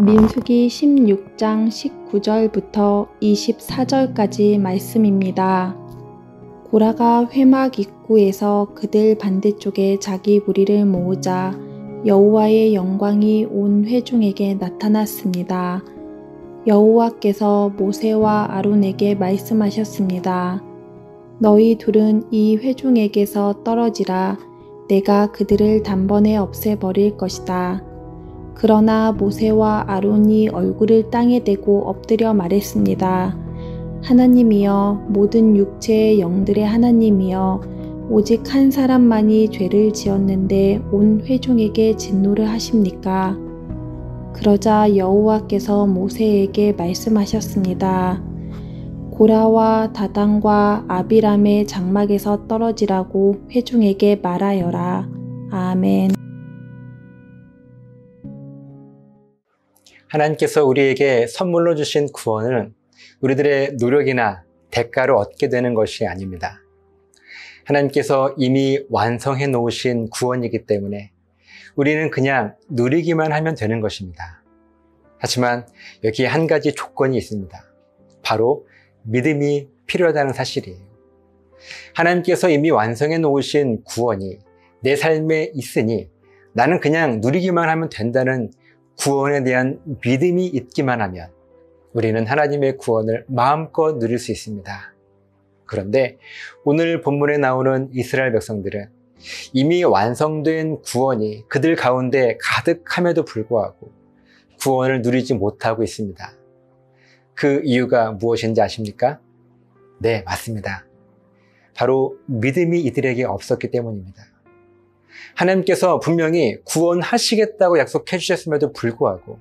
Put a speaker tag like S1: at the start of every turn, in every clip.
S1: 민수기 16장 19절부터 24절까지 말씀입니다. 고라가 회막 입구에서 그들 반대쪽에 자기 무리를 모으자 여호와의 영광이 온 회중에게 나타났습니다. 여호와께서 모세와 아론에게 말씀하셨습니다. 너희 둘은 이 회중에게서 떨어지라. 내가 그들을 단번에 없애버릴 것이다. 그러나 모세와 아론이 얼굴을 땅에 대고 엎드려 말했습니다. 하나님이여, 모든 육체의 영들의 하나님이여, 오직 한 사람만이 죄를 지었는데 온 회중에게 진노를 하십니까? 그러자 여호와께서 모세에게 말씀하셨습니다. 고라와 다단과 아비람의 장막에서 떨어지라고 회중에게 말하여라. 아멘.
S2: 하나님께서 우리에게 선물로 주신 구원은 우리들의 노력이나 대가로 얻게 되는 것이 아닙니다. 하나님께서 이미 완성해 놓으신 구원이기 때문에 우리는 그냥 누리기만 하면 되는 것입니다. 하지만 여기에 한 가지 조건이 있습니다. 바로 믿음이 필요하다는 사실이에요. 하나님께서 이미 완성해 놓으신 구원이 내 삶에 있으니 나는 그냥 누리기만 하면 된다는 구원에 대한 믿음이 있기만 하면 우리는 하나님의 구원을 마음껏 누릴 수 있습니다. 그런데 오늘 본문에 나오는 이스라엘 백성들은 이미 완성된 구원이 그들 가운데 가득함에도 불구하고 구원을 누리지 못하고 있습니다. 그 이유가 무엇인지 아십니까? 네, 맞습니다. 바로 믿음이 이들에게 없었기 때문입니다. 하나님께서 분명히 구원하시겠다고 약속해 주셨음에도 불구하고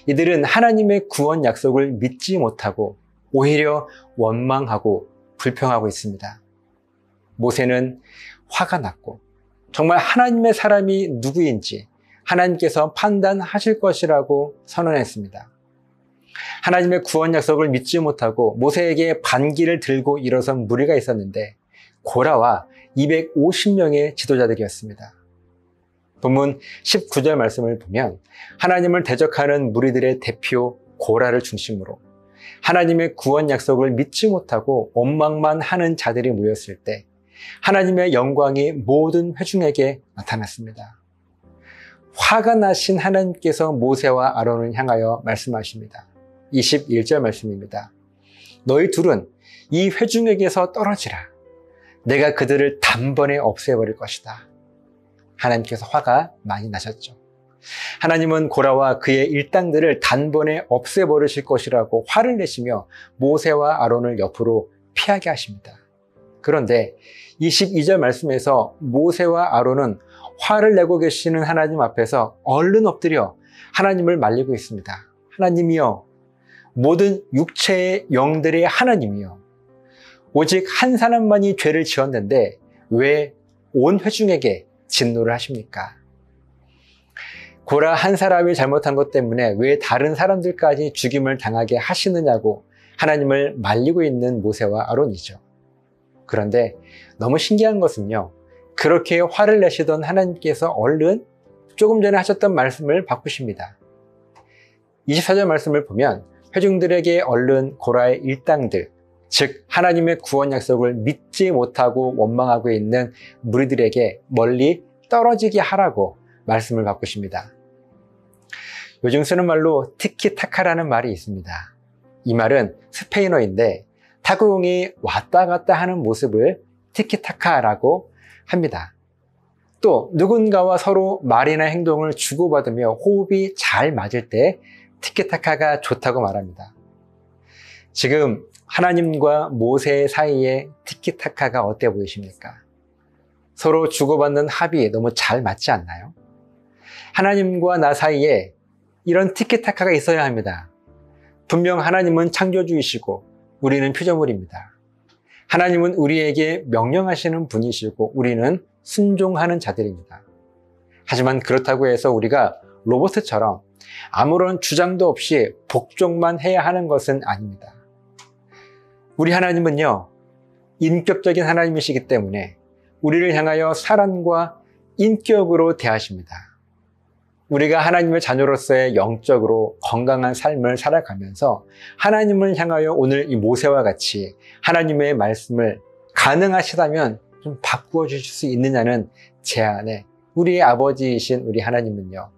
S2: 이들은 하나님의 구원 약속을 믿지 못하고 오히려 원망하고 불평하고 있습니다. 모세는 화가 났고 정말 하나님의 사람이 누구인지 하나님께서 판단하실 것이라고 선언했습니다. 하나님의 구원 약속을 믿지 못하고 모세에게 반기를 들고 일어선 무리가 있었는데 고라와 250명의 지도자들이었습니다. 본문 19절 말씀을 보면 하나님을 대적하는 무리들의 대표 고라를 중심으로 하나님의 구원 약속을 믿지 못하고 원망만 하는 자들이 모였을 때 하나님의 영광이 모든 회중에게 나타났습니다. 화가 나신 하나님께서 모세와 아론을 향하여 말씀하십니다. 21절 말씀입니다. 너희 둘은 이 회중에게서 떨어지라. 내가 그들을 단번에 없애버릴 것이다. 하나님께서 화가 많이 나셨죠. 하나님은 고라와 그의 일당들을 단번에 없애버리실 것이라고 화를 내시며 모세와 아론을 옆으로 피하게 하십니다. 그런데 22절 말씀에서 모세와 아론은 화를 내고 계시는 하나님 앞에서 얼른 엎드려 하나님을 말리고 있습니다. 하나님이여, 모든 육체의 영들의 하나님이여, 오직 한 사람만이 죄를 지었는데 왜 온 회중에게 진노를 하십니까? 고라 한 사람이 잘못한 것 때문에 왜 다른 사람들까지 죽임을 당하게 하시느냐고 하나님을 말리고 있는 모세와 아론이죠. 그런데 너무 신기한 것은요, 그렇게 화를 내시던 하나님께서 얼른 조금 전에 하셨던 말씀을 바꾸십니다. 24절 말씀을 보면 회중들에게 얼른 고라의 일당들, 즉 하나님의 구원 약속을 믿지 못하고 원망하고 있는 무리들에게 멀리 떨어지게 하라고 말씀을 바꾸십니다. 요즘 쓰는 말로 티키타카라는 말이 있습니다. 이 말은 스페인어인데 타구공이 왔다 갔다 하는 모습을 티키타카라고 합니다. 또 누군가와 서로 말이나 행동을 주고받으며 호흡이 잘 맞을 때 티키타카가 좋다고 말합니다. 지금 하나님과 모세 사이의 티키타카가 어때 보이십니까? 서로 주고받는 합이 너무 잘 맞지 않나요? 하나님과 나 사이에 이런 티키타카가 있어야 합니다. 분명 하나님은 창조주이시고 우리는 피조물입니다. 하나님은 우리에게 명령하시는 분이시고 우리는 순종하는 자들입니다. 하지만 그렇다고 해서 우리가 로봇처럼 아무런 주장도 없이 복종만 해야 하는 것은 아닙니다. 우리 하나님은요, 인격적인 하나님이시기 때문에 우리를 향하여 사랑과 인격으로 대하십니다. 우리가 하나님의 자녀로서의 영적으로 건강한 삶을 살아가면서 하나님을 향하여 오늘 이 모세와 같이 하나님의 말씀을 가능하시다면 좀 바꾸어 주실 수 있느냐는 제안에 우리의 아버지이신 우리 하나님은요,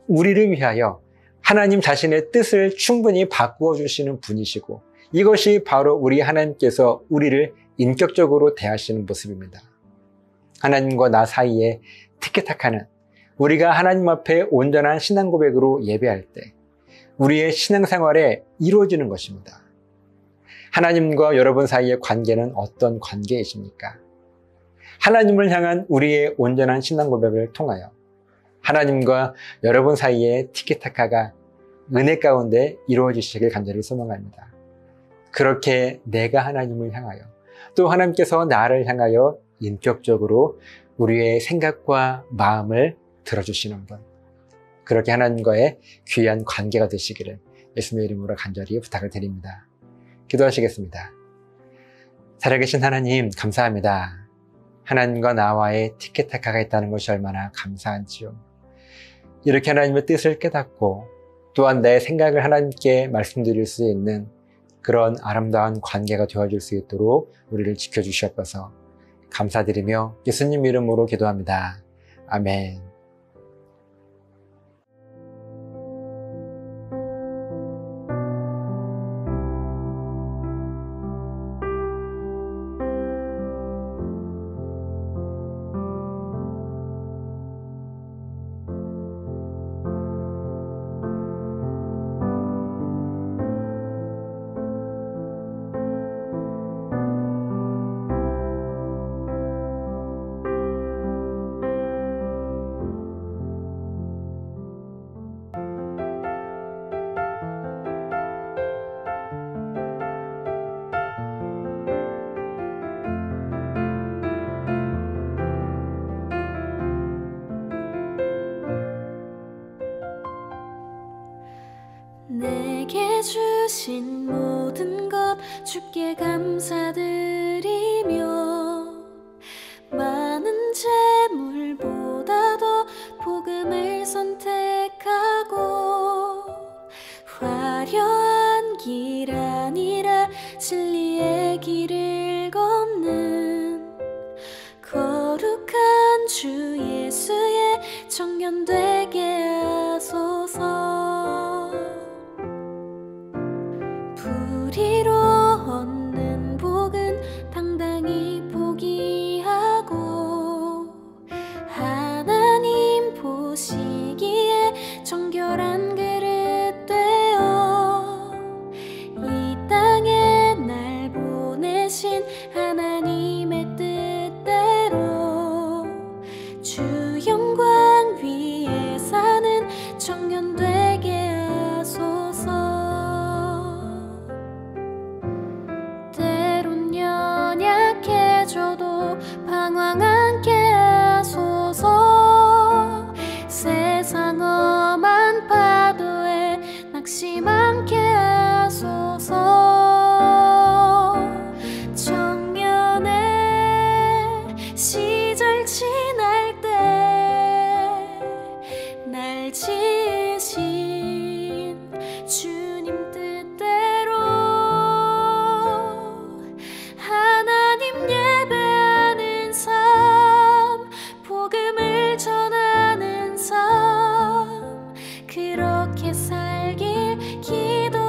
S2: 우리를 위하여 하나님 자신의 뜻을 충분히 바꾸어 주시는 분이시고, 이것이 바로 우리 하나님께서 우리를 인격적으로 대하시는 모습입니다. 하나님과 나 사이에 티키타카는 우리가 하나님 앞에 온전한 신앙 고백으로 예배할 때 우리의 신앙생활에 이루어지는 것입니다. 하나님과 여러분 사이의 관계는 어떤 관계이십니까? 하나님을 향한 우리의 온전한 신앙 고백을 통하여 하나님과 여러분 사이의 티키타카가 은혜 가운데 이루어지시길 간절히 소망합니다. 그렇게 내가 하나님을 향하여, 또 하나님께서 나를 향하여 인격적으로 우리의 생각과 마음을 들어주시는 분, 그렇게 하나님과의 귀한 관계가 되시기를 예수님의 이름으로 간절히 부탁을 드립니다. 기도하시겠습니다. 살아계신 하나님, 감사합니다. 하나님과 나와의 티키타카가 있다는 것이 얼마나 감사한지요. 이렇게 하나님의 뜻을 깨닫고 또한 내 생각을 하나님께 말씀드릴 수 있는 그런 아름다운 관계가 되어줄 수 있도록 우리를 지켜주시옵소서. 감사드리며 예수님 이름으로 기도합니다. 아멘.
S3: 내게 주신 모든 것 주께 감사드리며, 많은 재물보다도 복음을 선택하고, 화려한 길 아니라 진리의 길을 걷는 거룩한 주 예수의 청년 되게 하소서. 불의로 얻는 복은 당당히 포기하고, 하나님 보시기에 정결한 그릇 되어 이 땅에 날 보내신 하나님의 뜻대로 주 영광 위에 사는 청년 되게 하소서. 저도 방황 않게 하소서. 세상 험한 파도에 낙심 않게 하소서. 청년의 시절 지날 때 날 지으신 주님 뜻대로 하나님 예배하는 삶, 복음을 전하는 삶, 그렇게 살길 기도합니다.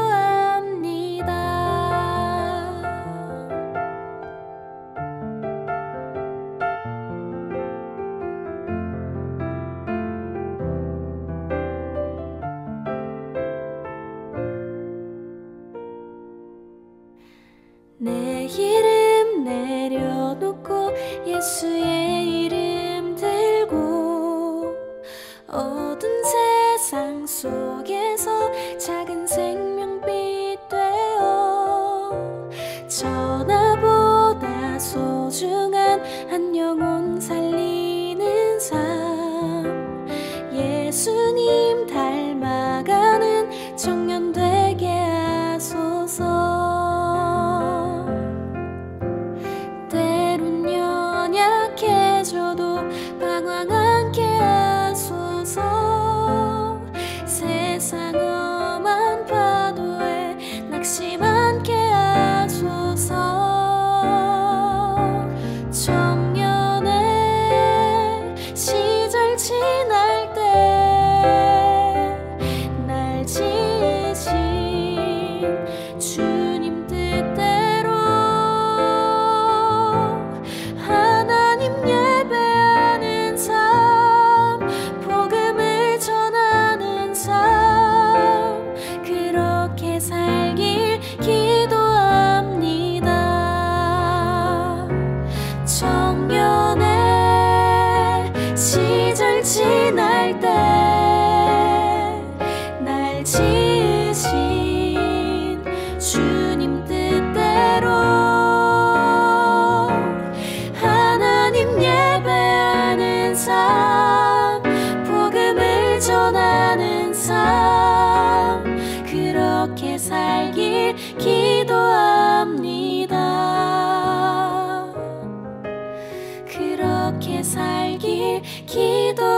S3: 내 이름 내려놓고 예수의 이름 들고, 어두운 세상 속에서 작은 생명빛 되어 전화보다 소중한 한 영혼 살리는 삶, 예수님 닮아가는 청년 되게 하소서. 때론 연약해 주님 뜻대로 하나님 예배하는 삶, 복음을 전하는 삶, 그렇게 살길 기도합니다. 청년의 시절 지날 때 날 지으신 주님 뜻대로 하나님 예배하는 삶, 복음을 전하는 삶, 그렇게 살길 기도합니다. 그렇게 살길 기도합니다.